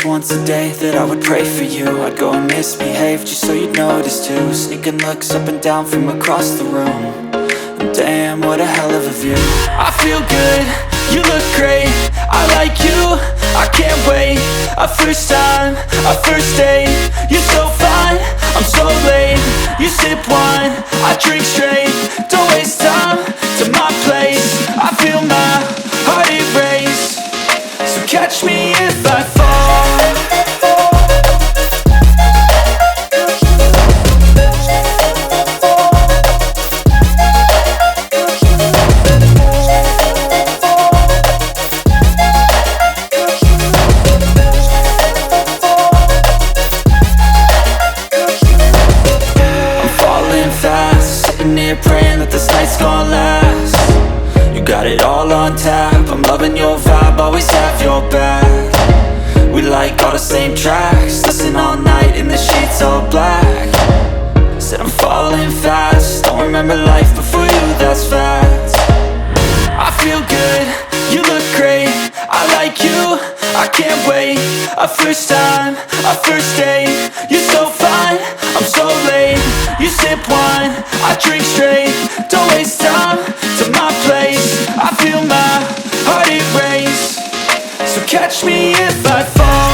once a day that I would pray for you. I'd go and misbehave just so you'd notice too. Sneaking looks up and down from across the room. And damn, what a hell of a view. I feel good, you look great, I like you, I can't wait. A first time, a first date, you're so fine, I'm so late. You sip wine, I drink straight. Don't waste time to my place. I feel my heart erase. So catch me if I fall. Praying that this night's gonna last. You got it all on tap, I'm loving your vibe, always have your back. We like all the same tracks, listen all night in the sheets all black. Said I'm falling fast, don't remember life before you, that's fact. I feel good, you look great, I like you, I can't wait. A first time, a first date, you're so fine, I'm so late. You sip wine, I drink straight. Don't waste time to my place. I feel my heart erase. So catch me if I fall.